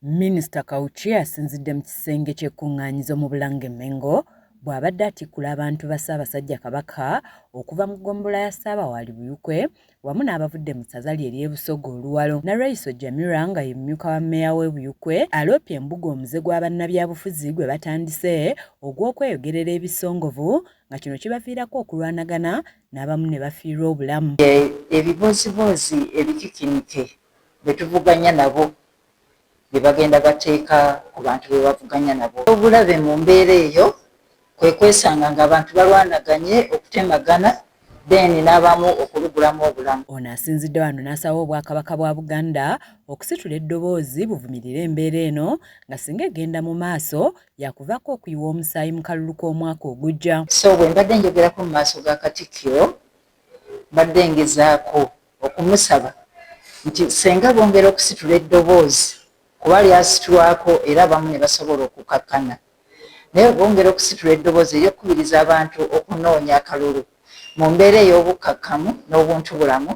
Minisita Kawuki asinzidde mu kisenge ky'ekkuŋŋaanyizo mu Bulange Mmengo bw'abadde atikkula abantu ba Ssaabasajja Kabaka okuva mu ggombolola ya Ssaabawaali Buyukwe wamu n'abavudde mu ssaza lye ery'e Busoga Oluwalo. Naraiso Jamira nga ye mmyuka wa mmeeya w'e Buyukwe aloopye embuga omuze gwa bannabyabufuzi gwe batandise ogw'okweyogerera ebisongovu nga kino kibaviirako okulwanagana n'abamu ne bafiirwa obulamu. Ebiboozibozi ebikikinike bwe tuvuganya nabo bye bagenda bateeka ku bantu be bavuganya nabo. Obulabe mu mbeera eyo kwe kwesanga ng'abantu balwanaganye okutemagana then n'abamu okulugulamu obulamu. Ono asinzidde wano n'asaba Obwakabaka bwa Buganda okusitula eddoboozi buvumirire embeera eno nga singa egenda mu maaso yakuvaako okuyiwa omusaayi mu kalulu k'omwaka ogujja. So bwe mbadde njogerako mu maaso ga Katikkiro mbadde ngezaako okumusaba nti senga bongera okusitula eddoboozi kuba lyasitulwako era abamu ne basobola okukakkana, naye bongera okusitula eddoboozi ery'okukubiriza abantu okunoonya akalulu mu mbeera ey'obukkakkamu n'obuntubulamu,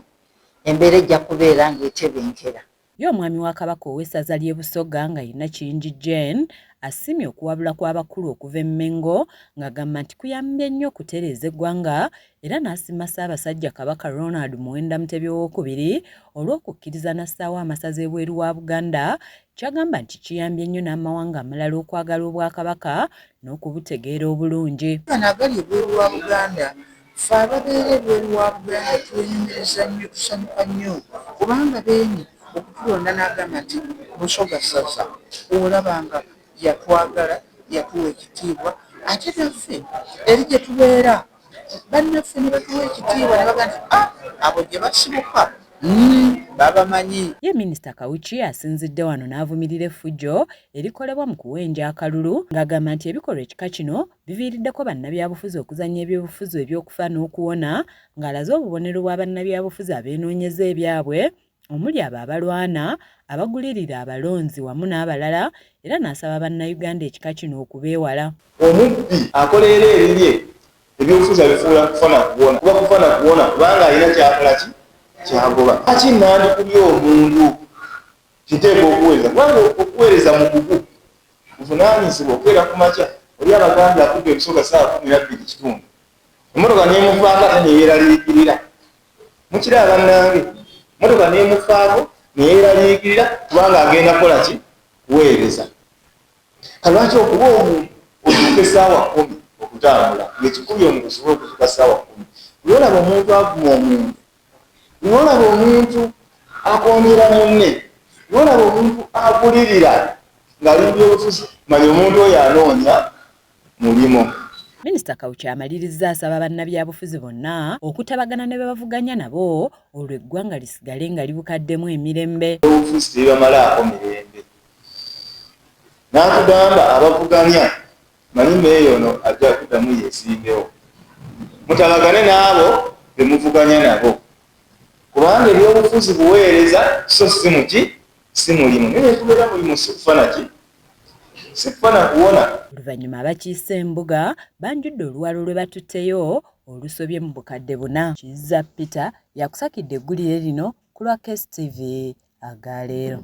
embeera ejja kubeera ng'etebenkera. Ye omwami wa Kabaka ow'essaza ly'e Busoga nga yenna Kiyingi Jane asimye okuwabula kw'abakulu okuva e Mmengo ng'agamba nti kuyambye nnyo okutereeza eggwanga era n'asiima Ssaabasajja Kabaka Ronald Muwenda Mutebi II olw'okukkiriza n'assaawo amasaza ebweru wa Buganda, ky'agamba nti kiyambye nnyo n'amawanga amalala okwagala Obwakabaka n'okubutegeera obulungi. Bano agali ebweru wa Buganda, ffe ababeera ebweru wa Buganda twenyumiriza nnyo, tusanyuka nnyo kubanga beeni okutulonda n'agamba nti Busoga ssaza olabanga yatwagala, yatuwa ekitiibwa, ate naffe eri gye tubeera bannaffe ne batuwa ekitiibwa ne baga nti abo gye basibuka babamanyi. Ye Minisita Kawuki asinzidde wano n'avumirira effujjo erikolebwa mu kuwenja akalulu ng'agamba nti ebikolwa ekika kino biviiriddeko bannabyabufuzi okuzannya ebyobufuzi eby'okufa n'okuwona, ng'alaze obubonero bwa bannabyabufuzi abeenoonyeza ebyabwe omuli abo abalwana, abagulirira abalonzi wamu n'abalala, era n'asaba bannayuganda ekika kino okubeewala. Omubbi akoleera erirye ebyobufuzi abifuula kufa na kuwona, kuba kufa na kuwona kubanga alina kyakola ki kyagoba. Lwaki nandikubye omuntu kiteeka okuweereza? Kubanga okuweereza mukugu buvunaanyizibwa okubeera ku makya. Oli abaganda akubba Ebusoga ssaawa 12:00 emmotoka n'emufaako ate neyeeraliikirira. Mukira bannange, emmotoka n'emufaako neyeeraliikirira kubanga agenda kukola ki? Kuweereza. Kalwaki okuba omuntu otuuka essaawa 10 okutambula ng'ekikubye omuntu osobola okutuuka ssaawa 10? Olaba omuntu aguma omuntu, olaba omuntu akoomera munne, olaba omuntu agulirira ng'ali mu byobufuzi, manya omuntu oyo anoonya mulimo. Minisita Kawuki amalirizza asaba bannabyabufuzi bonna okutabagana ne be bavuganya nabo olwo eggwanga lisigale nga libukaddemu emirembe. Obufuzi tebamalaako mirembe. N'atugamba abavuganya manyi meeyo ono ajja kuddamu yeesimbewo. Mutabagane n'abo be muvuganya nabo kubanga ebyobufuzi buweereza so si muki si mulimu. Naye tubeera mulimu si kufa na ki si kufa na kuwona. Oluvannyuma abakiise embuga banjudde oluwalo lwe batutteyo olusobye mu bukadde 4. Kizza Peter yakusakidde eggulire lino ku lwa KSTV agaleero.